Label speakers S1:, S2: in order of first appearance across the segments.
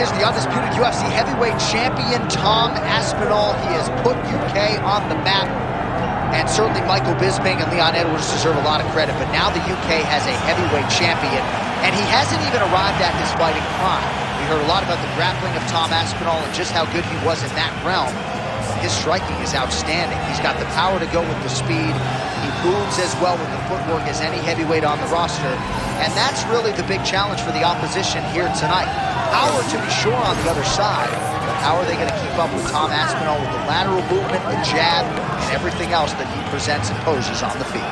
S1: is the undisputed UFC heavyweight champion, Tom Aspinall. He has put UK on the map. And certainly Michael Bisping and Leon Edwards deserve a lot of credit. But now the UK has a heavyweight champion. And he hasn't even arrived at his fighting prime. We heard a lot about the grappling of Tom Aspinall and just how good he was in that realm. His striking is outstanding. He's got the power to go with the speed. He moves as well with the footwork as any heavyweight on the roster. And that's really the big challenge for the opposition here tonight. Power to be sure on the other side, but how are they going to keep up with Tom Aspinall with the lateral movement, the jab, and everything else that he presents and poses on the field?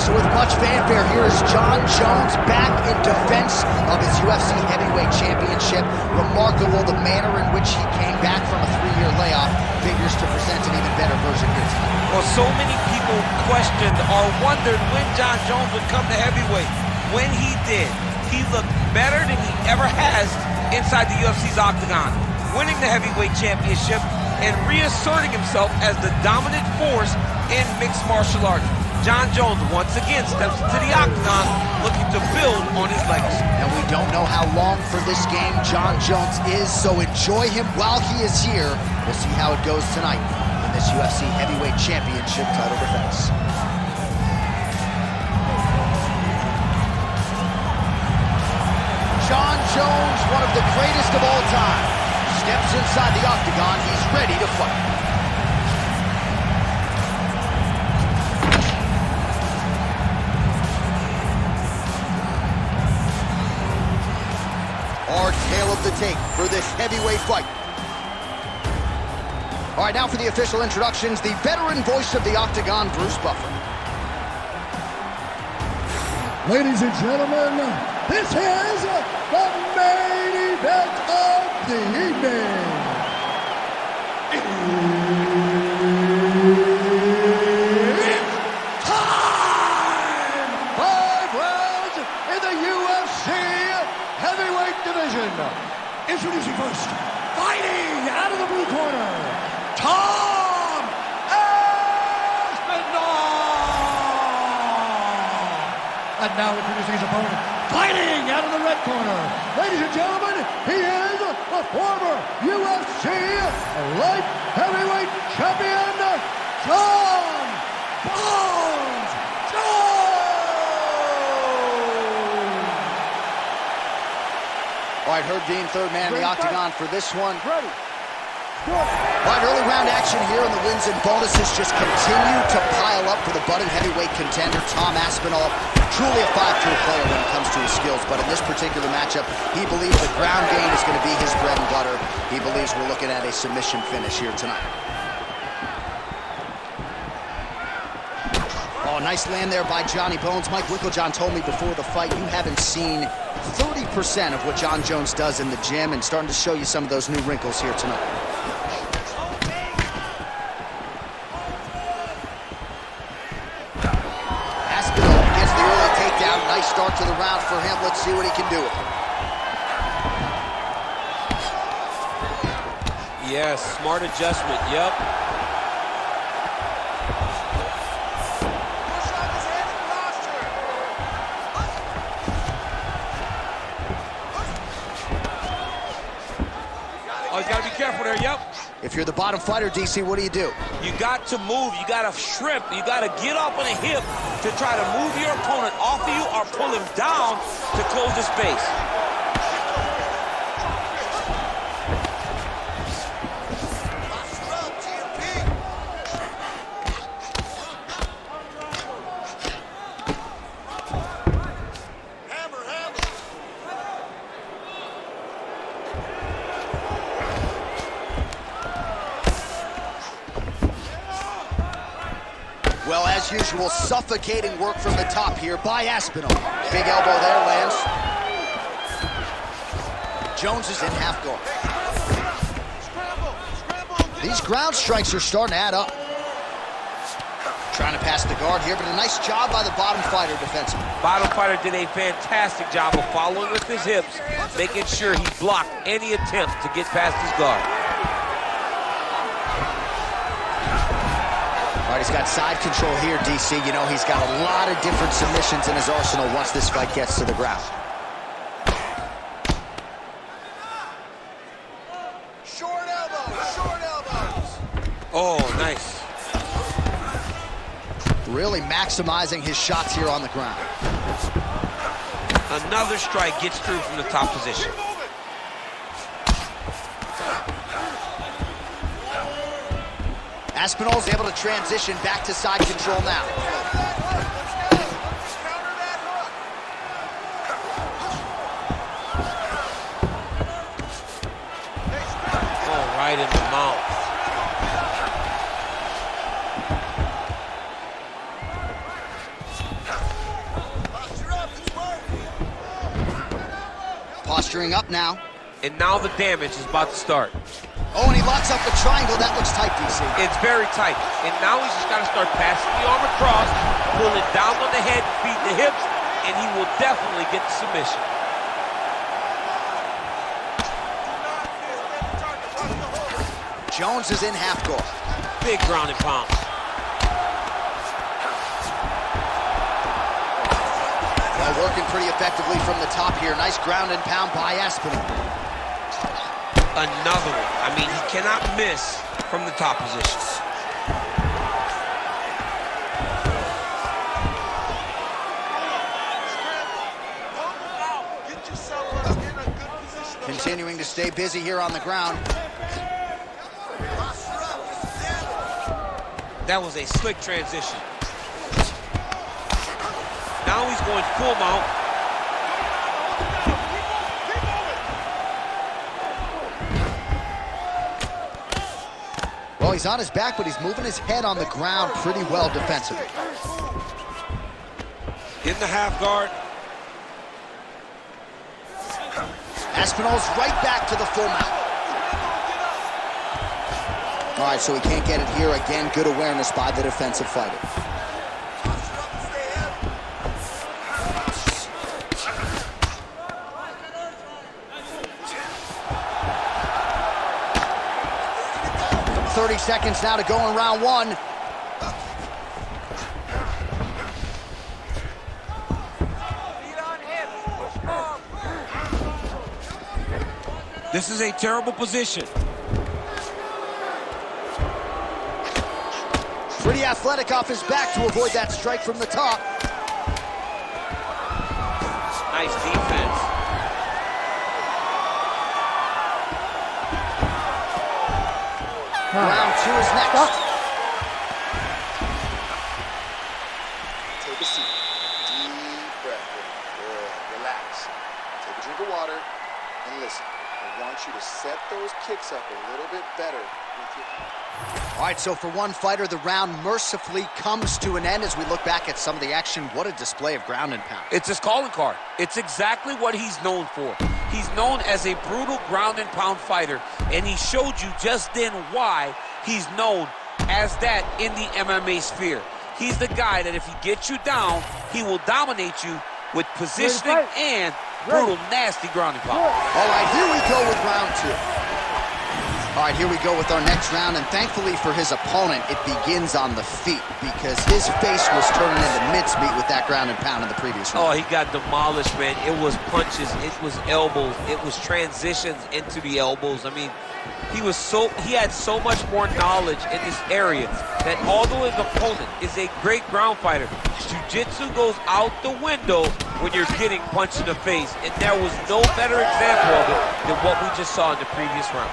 S1: So with much fanfare, here is Jon Jones back in defense of his UFC heavyweight championship. Remarkable the manner in which he came back from a 3-year layoff. Figures to present an even better version here tonight.
S2: Well, so many people questioned or wondered when Jon Jones would come to heavyweight. When he did, he looked better than he ever has inside the UFC's octagon, winning the heavyweight championship and reasserting himself as the dominant force in mixed martial arts. Jon Jones once again steps into the octagon looking to build on his legacy.
S1: And we don't know how long for this game Jon Jones is, so enjoy him while he is here. We'll see how it goes tonight in this UFC heavyweight championship title defense. Jon Jones, one of the greatest of all time, steps inside the octagon. He's ready to fight. Hard tail of the tape for this heavyweight fight. All right, now for the official introductions, the veteran voice of the octagon, Bruce Buffer.
S3: Ladies and gentlemen, this is the main event of the evening. It's time! 5 rounds in the UFC heavyweight division. Introducing first, fighting out of the blue corner, Tom Aspinall. And now introducing his opponent, fighting out of the red corner. Ladies and gentlemen, he is the former UFC light heavyweight champion, Jon Jones.
S1: All right, Herb Dean, third man in the octagon for this one. All right, early round action here, and the wins and bonuses just continue to pile up for the budding heavyweight contender, Tom Aspinall. Truly a 5-tool player when it comes to his skills, but in this particular matchup, he believes the ground game is going to be his bread and butter. He believes we're looking at a submission finish here tonight. Oh, nice land there by Johnny Bones. Mike Winklejohn told me before the fight, you haven't seen 30% of what Jon Jones does in the gym, and starting to show you some of those new wrinkles here tonight. Aspinall gets the early takedown. Nice start to the round for him. Let's see what he can do with it.
S2: Yes, smart adjustment, yep. Oh, he's got to be careful there, yep.
S1: If you're the bottom fighter, DC, what do?
S2: You got to move, you got to shrimp, you got to get up on a hip to try to move your opponent off of you or pull him down to close the space.
S1: Well, as usual, suffocating work from the top here by Aspinall. Big elbow there lands. Jones is in half guard. These ground strikes are starting to add up. Trying to pass the guard here, but a nice job by the bottom fighter defensively.
S2: Bottom fighter did a fantastic job of following with his hips, making sure he blocked any attempt to get past his guard.
S1: All right, he's got side control here, DC. You know, he's got a lot of different submissions in his arsenal once this fight gets to the ground.
S4: Short elbows.
S2: Oh, nice.
S1: Really maximizing his shots here on the ground.
S2: Another strike gets through from the top position.
S1: Aspinall's able to transition back to side control now.
S2: Oh, right in the mouth.
S1: Posturing up now.
S2: And now the damage is about to start.
S1: Oh, and he locks up the triangle. That looks tight, DC.
S2: It's very tight. And now he's just got to start passing the arm across, pull it down on the head, feed the hips, and he will definitely get the submission.
S1: Jones is in half guard.
S2: Big ground and pound.
S1: Well, working pretty effectively from the top here. Nice ground and pound by Aspinall.
S2: Another one. I mean, he cannot miss from the top position.
S1: Continuing to stay busy here on the ground.
S2: That was a slick transition. Now he's going full mount.
S1: Well, he's on his back, but he's moving his head on the ground pretty well defensively.
S2: In the half guard.
S1: Aspinall's right back to the full mount. All right, so he can't get it here. Again, good awareness by the defensive fighter. Seconds now to go in round one.
S2: This is a terrible position.
S1: Pretty athletic off his back to avoid that strike from the top.
S2: Nice defense.
S1: Round two is next.
S4: Take a seat. Deep breath. Good. Relax. Take a drink of water and listen. I want you to set those kicks up a little bit better with your...
S1: All right, so for one fighter, the round mercifully comes to an end as we look back at some of the action. What a display of ground and pound.
S2: It's his calling card. It's exactly what he's known for. He's known as a brutal ground and pound fighter, and he showed you just then why he's known as that in the MMA sphere. He's the guy that if he gets you down, he will dominate you with positioning and brutal, nasty ground and pound.
S1: All right, here we go with round two. All right, here we go with our next round, and thankfully for his opponent, it begins on the feet because his face was turning into mincemeat with that ground and pound in the previous round.
S2: Oh, he got demolished, man. It was punches, it was elbows, it was transitions into the elbows. I mean, he had so much more knowledge in this area that although his opponent is a great ground fighter, jiu-jitsu goes out the window when you're getting punched in the face, and there was no better example of it than what we just saw in the previous round.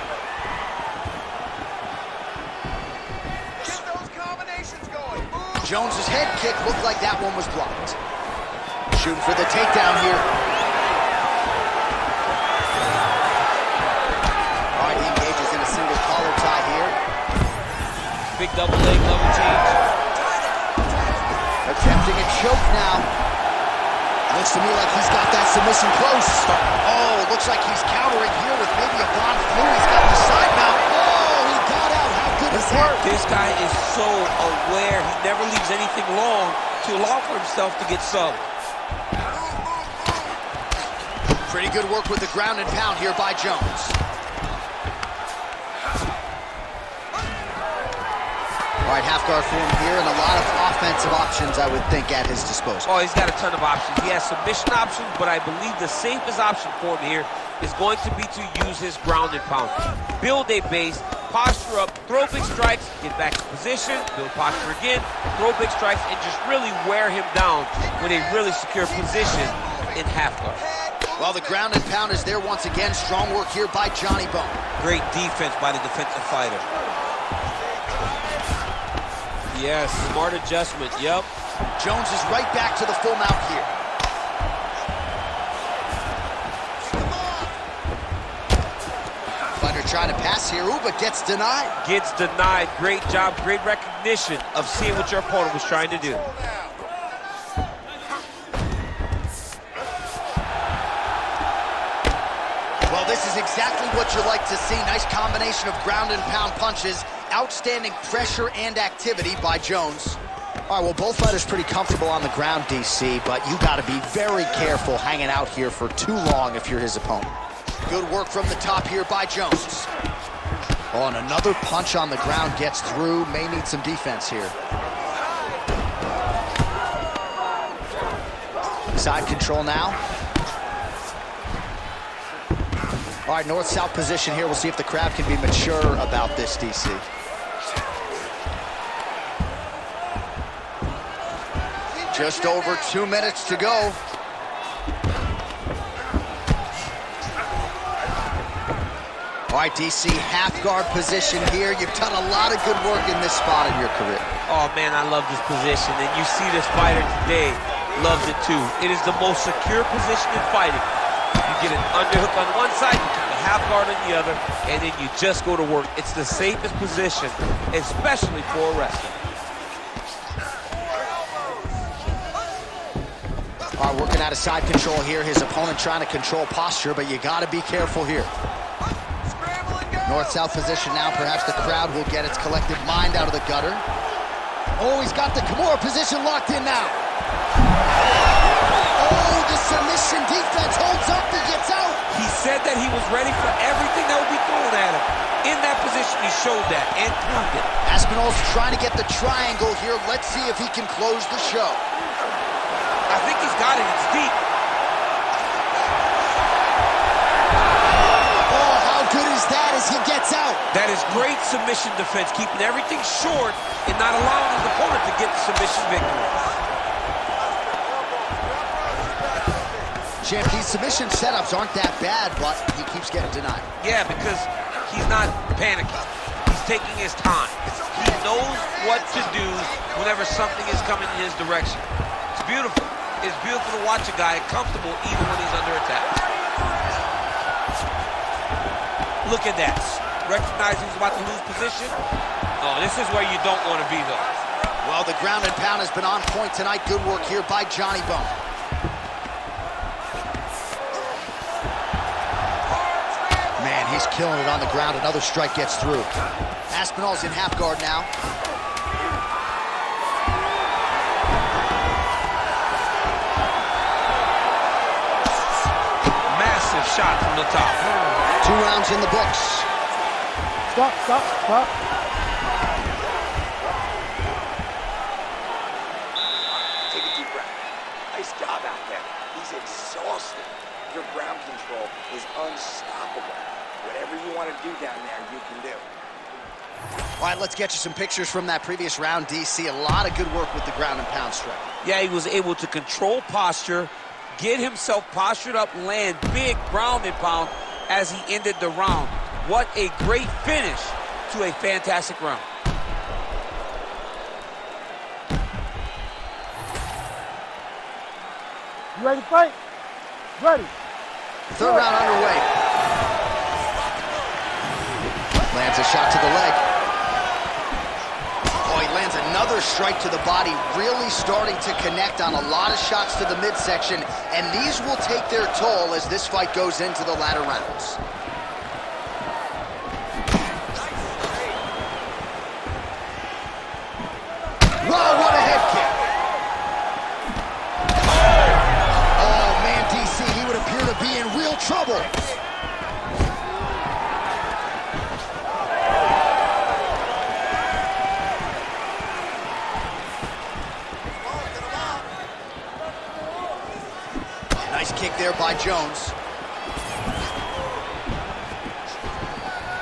S1: Jones's head kick looked like that one was blocked. Shooting for the takedown here. All right, he engages in a single collar tie here.
S2: Big double leg, double change.
S1: Attempting a choke now. Looks to me like he's got that submission close. Oh, looks like he's countering here with maybe a Von Flu. He's got the side mount. Oh, he got out. How good is that?
S2: This guy is so aware. He never leaves anything long to allow for himself to get subbed.
S1: Pretty good work with the ground and pound here by Jones. All right, half guard for him here, and a lot of offensive options, I would think, at his disposal.
S2: Oh, he's got a ton of options. He has submission options, but I believe the safest option for him here is going to be to use his ground and pound. Build a base, posture up, throw big strikes, get back to position, build posture again, throw big strikes, and just really wear him down with a really secure position in half guard.
S1: Well, the ground and pound is there once again. Strong work here by Johnny Bone.
S2: Great defense by the defensive fighter. Yes, smart adjustment, yep.
S1: Jones is right back to the full mount here. Fighter trying to pass here, but gets denied.
S2: Gets denied. Great job, great recognition of seeing what your opponent was trying to do.
S1: Well, this is exactly what you like to see. Nice combination of ground and pound punches. Outstanding pressure and activity by Jones. All right, well, both fighters pretty comfortable on the ground, DC, but you got to be very careful hanging out here for too long if you're his opponent. Good work from the top here by Jones. Oh, and another punch on the ground gets through. May need some defense here. Side control now. All right, north-south position here. We'll see if the crowd can be mature about this, DC. Just over 2 minutes to go. All right, DC, half guard position here. You've done a lot of good work in this spot in your career.
S2: Oh, man, I love this position. And you see this fighter today loves it, too. It is the most secure position in fighting. You get an underhook on one side, you keep a half guard on the other, and then you just go to work. It's the safest position, especially for a wrestler.
S1: All right, working out of side control here. His opponent trying to control posture, but you got to be careful here. North-south position now. Perhaps the crowd will get its collective mind out of the gutter. Oh, he's got the Kimura position locked in now. Oh, the submission defense holds up. He gets out.
S2: He said that he was ready for everything that would be thrown at him. In that position, he showed that and proved it.
S1: Aspinall's trying to get the triangle here. Let's see if he can close the show.
S2: I think he's got it. It's deep.
S1: Oh, how good is that as he gets out?
S2: That is great submission defense, keeping everything short and not allowing his opponent to get the submission victory.
S1: Champ, these submission setups aren't that bad, but he keeps getting denied.
S2: Yeah, because he's not panicking. He's taking his time. He knows what to do whenever something is coming in his direction. It's beautiful. It's beautiful to watch a guy comfortable even when he's under attack. Look at that. Recognize he's about to lose position. Oh, this is where you don't want to be, though.
S1: Well, the ground and pound has been on point tonight. Good work here by Johnny Bone. Man, he's killing it on the ground. Another strike gets through. Aspinall's in half guard now.
S2: Massive shot from the top.
S1: 2 rounds in the books.
S3: Stop, stop, stop.
S4: Take a deep breath. Nice job out there. He's exhausted. Your ground control is unstoppable. Whatever you want to do down there, you can do.
S1: All right, let's get you some pictures from that previous round, DC. A lot of good work with the ground and pound strike.
S2: Yeah, he was able to control posture, get himself postured up, land big ground and pound as he ended the round. What a great finish to a fantastic round.
S3: You ready to fight? Ready.
S1: Third round underway. Lands a shot to the leg. Oh, he lands Another strike to the body, really starting to connect on a lot of shots to the midsection, and these will take their toll as this fight goes into the latter rounds. Wow, what a head kick. Oh, man, DC, he would appear to be in real trouble. Nice kick there by Jones.
S4: All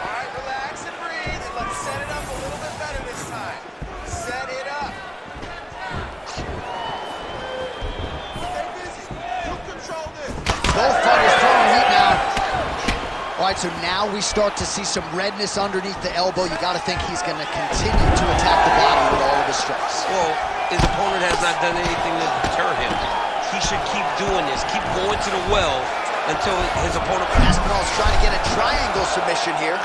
S4: right, relax and breathe, and let's set it up a little bit better this time. Set it up. Stay busy. You control this.
S1: Both fighters throwing heat now. All right, so now we start to see some redness underneath the elbow. You got to think he's going to continue to attack the body with all of his strikes.
S2: Well, his opponent has not done anything to deter him. He should keep doing this, keep going to the well until his opponent...
S1: Aspinall's trying to get a triangle submission here.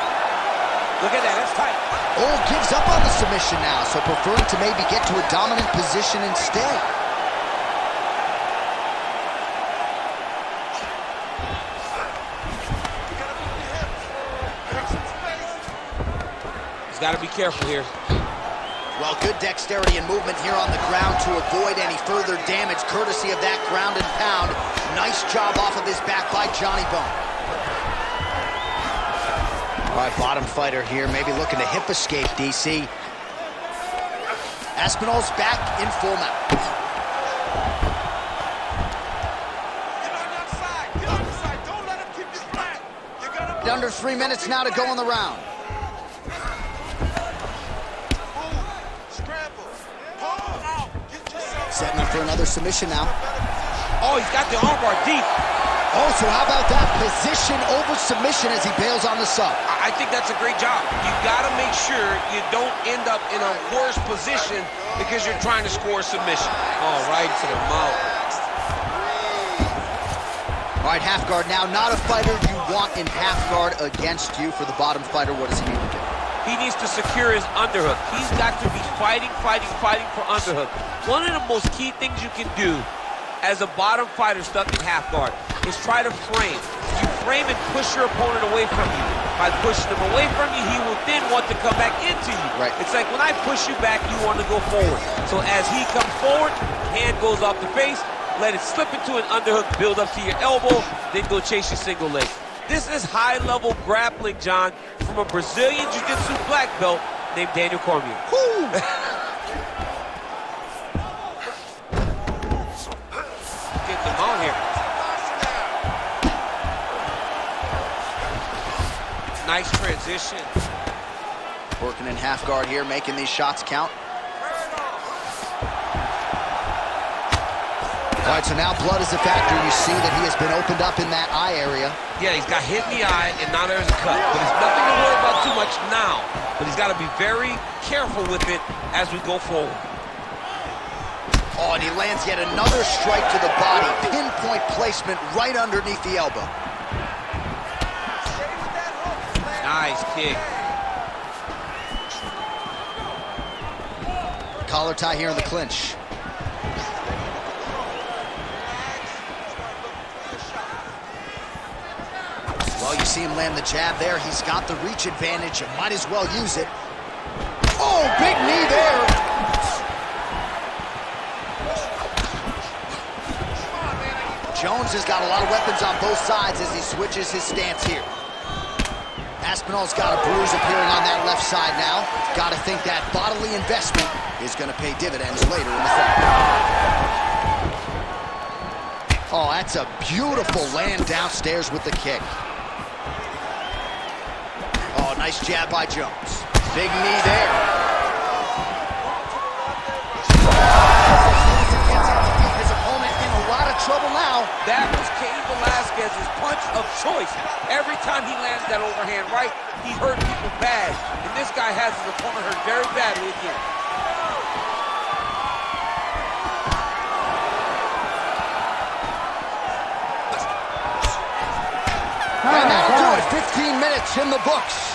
S2: Look at that, that's tight.
S1: Oh, gives up on the submission now, so preferring to maybe get to a dominant position instead.
S2: He's got to be careful here.
S1: Well, good dexterity and movement here on the ground to avoid any further damage, courtesy of that ground and pound. Nice job off of his back by Johnny Bone. All right, bottom fighter here, maybe looking to hip escape, DC. Aspinall's back in full mount.
S4: Get on the side. Get on the side. Don't let him keep you flat. You gotta...
S1: Under 3 minutes now to go in the round. Setting up for another submission now.
S2: Oh, he's got the armbar deep.
S1: Oh, so how about that position over submission as he bails on the sub?
S2: I think that's a great job. You got to make sure you don't end up in a worse position because you're trying to score a submission. Oh, right to the mouth.
S1: All right, half guard now. Not a fighter you want in half guard against you. For the bottom fighter, what does he need to do?
S2: He needs to secure his underhook. He's got to be fighting for underhook. One of the most key things you can do as a bottom fighter stuck in half guard is try to frame. You frame and push your opponent away from you. By pushing him away from you, he will then want to come back into you.
S1: Right.
S2: It's like when I push you back, you want to go forward. So as he comes forward, hand goes off the face, let it slip into an underhook, build up to your elbow, then go chase your single leg. This is high-level grappling, John, from a Brazilian Jiu-Jitsu black belt named Daniel Cormier. Getting them on here. Nice transition.
S1: Working in half guard here, making these shots count. All right, so now blood is a factor. You see that he has been opened up in that eye area.
S2: Yeah, he's got hit in the eye, and now there's a cut. But it's nothing to worry about too much now. But he's got to be very careful with it as we go forward.
S1: Oh, and he lands yet another strike to the body. Pinpoint placement right underneath the elbow.
S2: Nice kick.
S1: Collar tie here in the clinch. Well, you see him land the jab there. He's got the reach advantage. You might as well use it. Oh, big knee there. Jones has got a lot of weapons on both sides as he switches his stance here. Aspinall's got a bruise appearing on that left side now. Got to think that bodily investment is going to pay dividends later in the fight. Oh, that's a beautiful land downstairs with the kick. Oh, nice jab by Jones. Big knee there. His opponent in a lot of trouble now.
S2: That was Cain Velasquez's punch of choice. Every time he lands that overhand right, he hurt people bad. And this guy has his opponent hurt very badly again. And that'll do it. 15 minutes in the books.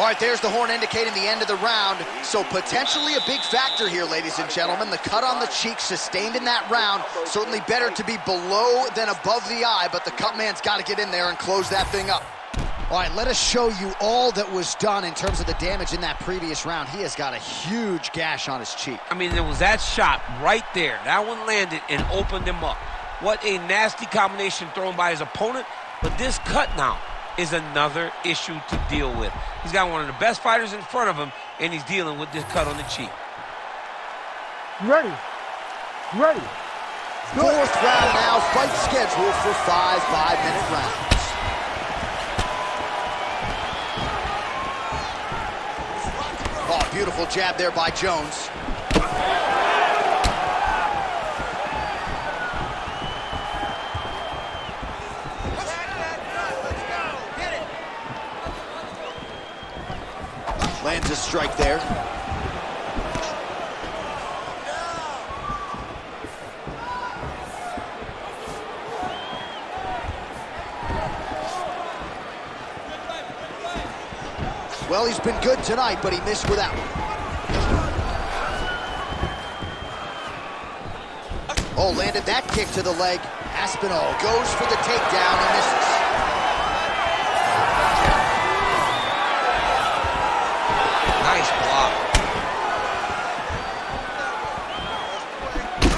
S1: All right, there's the horn indicating the end of the round. So potentially a big factor here, ladies and gentlemen. The cut on the cheek sustained in that round. Certainly better to be below than above the eye, but the cut man's got to get in there and close that thing up. All right, let us show you all that was done in terms of the damage in that previous round. He has got a huge gash on his cheek.
S2: I mean, there was that shot right there. That one landed and opened him up. What a nasty combination thrown by his opponent. But this cut now is another issue to deal with. He's got one of the best fighters in front of him, and he's dealing with this cut on the cheek.
S3: Ready. Ready.
S1: Fourth round now, fight scheduled for 5 5-minute rounds. Oh, beautiful jab there by Jones. Lands a strike there. Well, he's been good tonight, but he missed with that one. Oh, landed that kick to the leg. Aspinall goes for the takedown and misses.
S2: Nice block.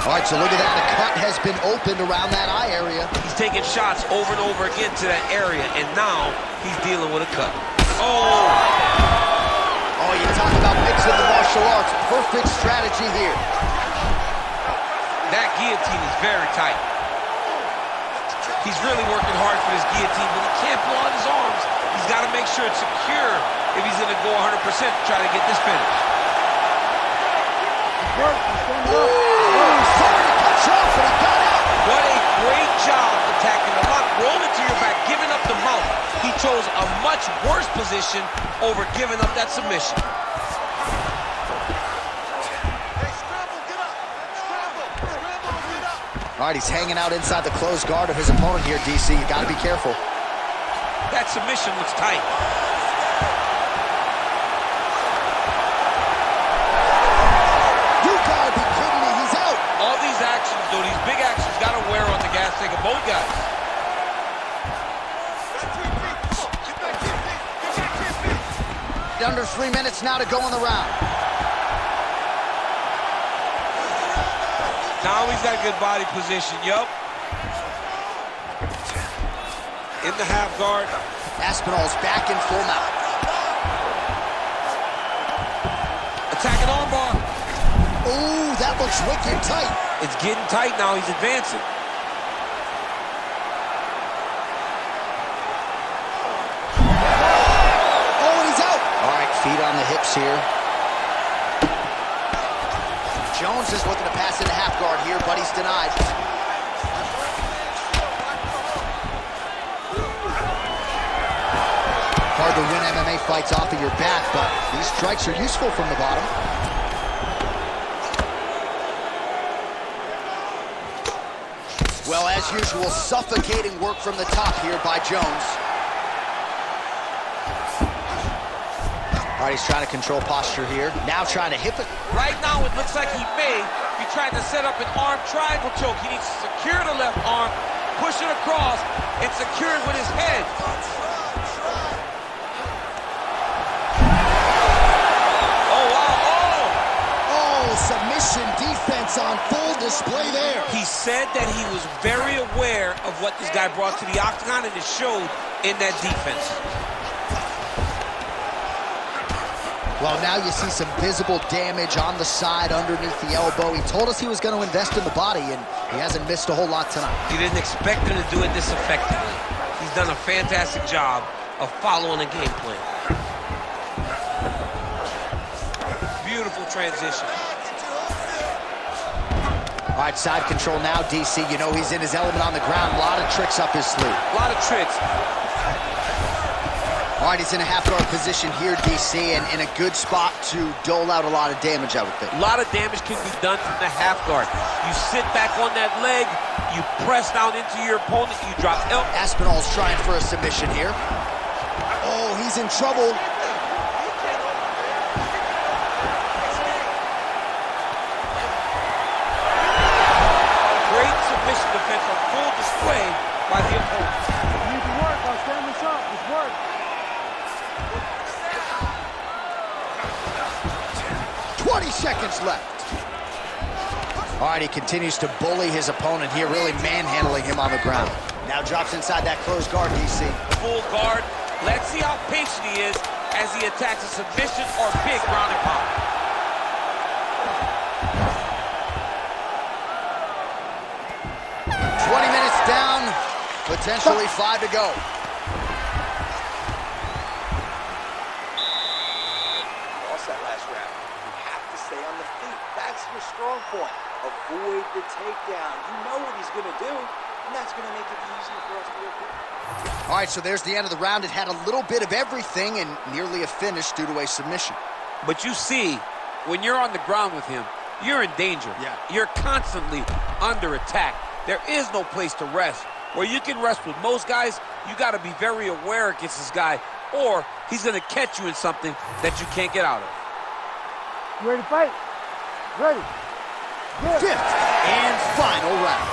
S1: All right, so look at that. A cut has been opened around that eye area.
S2: He's taking shots over and over again to that area, and now he's dealing with a cut. Oh,
S1: you talk about mixing the martial arts. Perfect strategy here.
S2: That guillotine is very tight. He's really working hard for this guillotine, but he can't pull out his arms. He's got to make sure it's secure if he's going to go 100% to try to get this finish. What a great job attacking the lock. Roll into your back, giving up the mouth. He chose a much worse position over giving up that submission.
S1: All right, he's hanging out inside the closed guard of his opponent here, DC. You got to be careful.
S2: That submission looks tight.
S1: You gotta be kidding me, he's out.
S2: All these actions, though, these big actions, got to wear on the gas tank of both guys.
S1: Under 3 minutes now to go in the round.
S2: Now he's got a good body position, yup. In the half guard.
S1: Aspinall's back in full mount.
S2: Attacking armbar.
S1: Ooh, that looks wicked tight.
S2: It's getting tight now, he's advancing.
S1: Feet on the hips here. Jones is looking to pass into half guard here, but he's denied. Hard to win MMA fights off of your back, but these strikes are useful from the bottom. Well, as usual, suffocating work from the top here by Jones. All right, he's trying to control posture here. Now trying to hip it.
S2: Right now, it looks like he may be trying to set up an arm triangle choke. He needs to secure the left arm, push it across, and secure it with his head. Oh, wow,
S1: oh, submission defense on full display there.
S2: He said that he was very aware of what this guy brought to the octagon, and it showed in that defense.
S1: Well, now you see some visible damage on the side underneath the elbow. He told us he was going to invest in the body, and he hasn't missed a whole lot tonight.
S2: You didn't expect him to do it this effectively. He's done a fantastic job of following the game plan. Beautiful transition.
S1: All right, side control now, DC. You know he's in his element on the ground. A lot of tricks up his sleeve.
S2: A lot of tricks.
S1: All right, he's in a half-guard position here, DC, and in a good spot to dole out a lot of damage, I would think.
S2: A lot of damage can be done from the half guard. You sit back on that leg, you press down into your opponent, you drop elbow.
S1: Aspinall's trying for a submission here. Oh, he's in trouble.
S2: full display by the opponent.
S5: You need to work. I'll stand this up. Just work.
S1: 20 seconds left. All right, he continues to bully his opponent here, really manhandling him on the ground. Now drops inside that closed guard, DC.
S2: Full guard. Let's see how patient he is as he attacks a submission or big ground and pound.
S1: Down, potentially 5 to go.
S4: Lost that last round. You have to stay on the feet. That's your strong point. Avoid the takedown. You know what he's going to do, and that's going to make it easier for us to work.
S1: All right, so there's the end of the round. It had a little bit of everything and nearly a finish due to a submission.
S2: But you see, when you're on the ground with him, you're in danger.
S1: Yeah.
S2: You're constantly under attack. There is no place to rest. Where you can rest with most guys, you got to be very aware against this guy, or he's going to catch you in something that you can't get out of.
S5: You ready to fight? Ready. Good.
S1: Fifth and final round.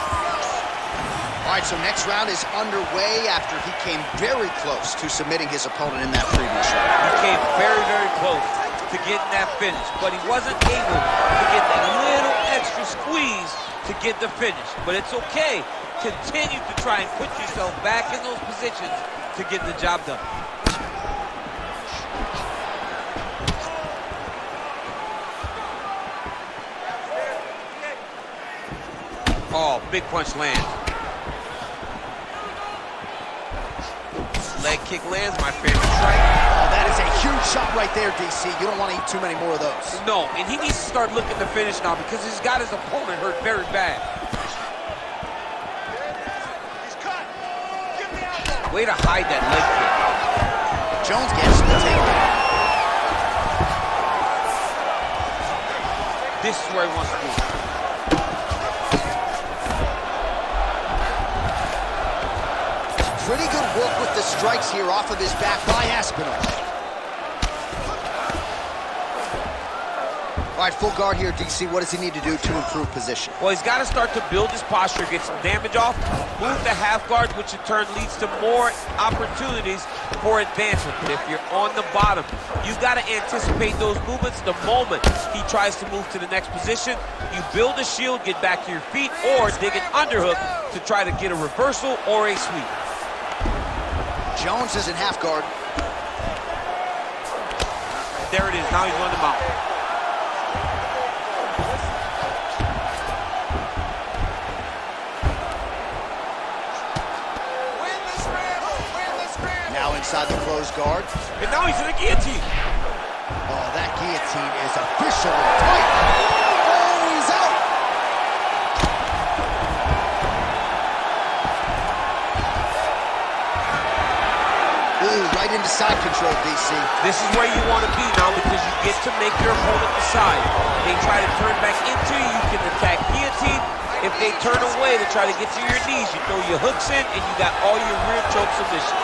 S1: All right, so next round is underway after he came very close to submitting his opponent in that previous round.
S2: He came very, very close to getting that finish, but he wasn't able to get that little extra squeeze to get the finish. But it's okay. Continue to try and put yourself back in those positions to get the job done. Oh, big punch lands. Leg kick lands, my favorite strike.
S1: Oh, that is a huge shot right there, DC. You don't want to eat too many more of those.
S2: No, and he needs to start looking to finish now because he's got his opponent hurt very bad.
S4: He's cut. Give me elbow.
S2: Way to hide that leg kick.
S1: Jones gets the takedown.
S2: This is where he wants to be.
S1: Pretty good work with the strikes here off of his back by Aspinall. All right, full guard here, DC. What does he need to do to improve position?
S2: Well, he's got to start to build his posture, get some damage off, move to half guard, which in turn leads to more opportunities for advancement. But if you're on the bottom, you've got to anticipate those movements the moment he tries to move to the next position. You build a shield, get back to your feet, or dig an underhook to try to get a reversal or a sweep.
S1: Jones is in half guard.
S2: There it is. Now he's on the mount.
S1: Now inside the closed guard.
S2: And now he's in the guillotine.
S1: Oh, that guillotine is officially tight. Oh, he's out. Ooh, right into side control, DC.
S2: This is where you want to be now because you get to make your opponent decide. They try to turn back into you, you can attack guillotine. If they turn away to try to get to your knees, you throw your hooks in and you got all your rear choke submission.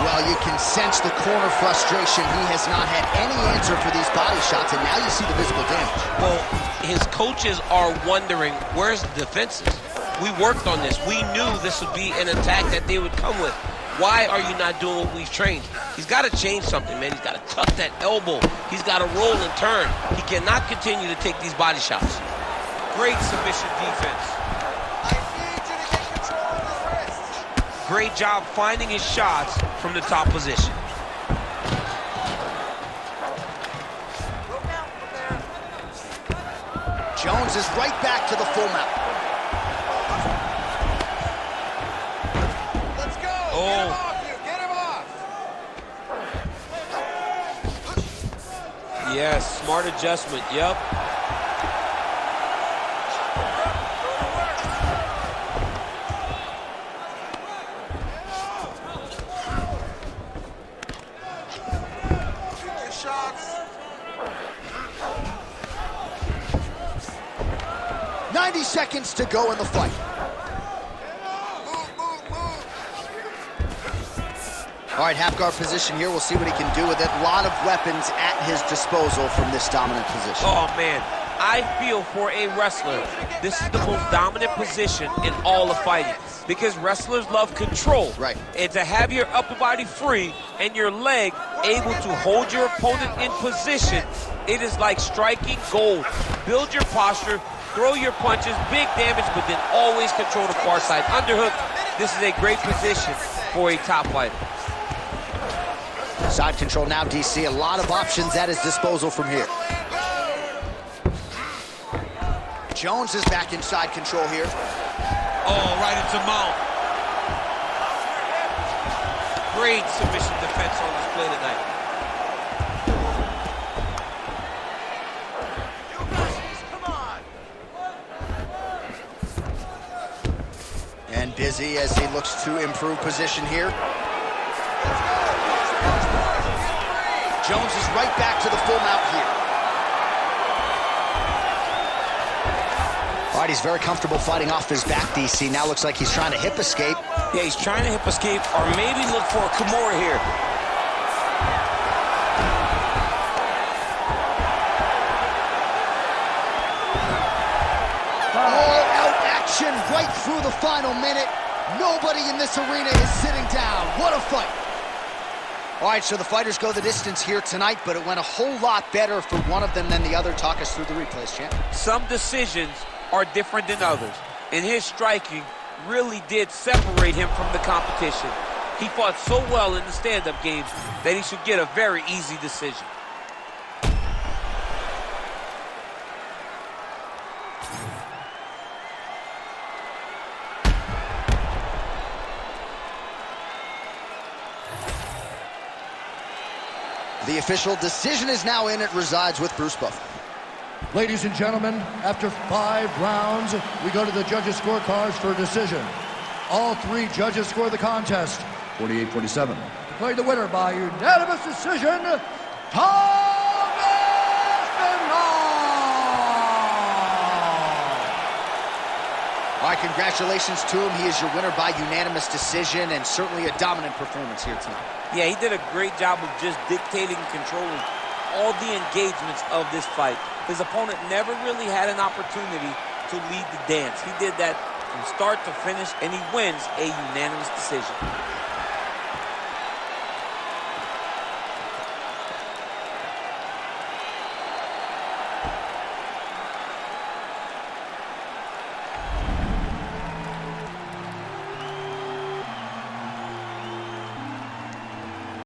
S1: Well, you can sense the corner frustration. He has not had any answer for these body shots, and now you see the visible damage.
S6: Well, his coaches are wondering, where's the defenses? We worked on this. We knew this would be an attack that they would come with. Why are you not doing what we've trained? He's got to change something, man. He's got to tuck that elbow. He's got to roll and turn. He cannot continue to take these body shots.
S2: Great submission defense.
S4: I need you to get control of his wrist.
S2: Great job finding his shots from the top position.
S4: Look out from there.
S1: Jones is right back to the full mount.
S4: Let's go.
S2: Oh.
S4: Get him off you. Get him off.
S2: Yes, smart adjustment. Yep.
S4: Shoot your shots.
S1: 90 seconds to go in the fight.
S4: Move, move, move.
S1: All right, half guard position here. We'll see what he can do with it. A lot of weapons at his disposal from this dominant position.
S2: Oh, man.
S6: I feel for a wrestler, this is the most dominant position in all of fighting because wrestlers love control.
S1: Right.
S6: And to have your upper body free and your leg able to hold your opponent in position, it is like striking gold. Build your posture, throw your punches, big damage, but then always control the far side underhook. This is a great position for a top fighter.
S1: Side control now, DC. A lot of options at his disposal from here. Jones is back in side control here.
S2: Oh, right into mount.
S6: Great submission defense on display tonight.
S1: And busy as he looks to improve position here. Jones is right back to the full mount here. All right, he's very comfortable fighting off his back, DC. Now looks like he's trying to hip escape.
S6: Yeah, he's trying to hip escape or maybe look for a Kimura here.
S1: All-out action right through the final minute. Nobody in this arena is sitting down. What a fight. All right, so the fighters go the distance here tonight, but it went a whole lot better for one of them than the other. Talk us through the replays, champ.
S6: Some decisions are different than others, and his striking really did separate him from the competition. He fought so well in the stand-up games that he should get a very easy decision.
S1: The official decision is now in. It resides with Bruce Buffer.
S3: Ladies and gentlemen, after 5 rounds, we go to the judges' scorecards for a decision. All 3 judges score the contest 48-47. Declared the winner by unanimous decision, Tom Aspinall!
S1: All right, congratulations to him. He is your winner by unanimous decision, and certainly a dominant performance here tonight.
S6: Yeah, he did a great job of just dictating and controlling all the engagements of this fight. His opponent never really had an opportunity to lead the dance. He did that from start to finish, and he wins a unanimous decision.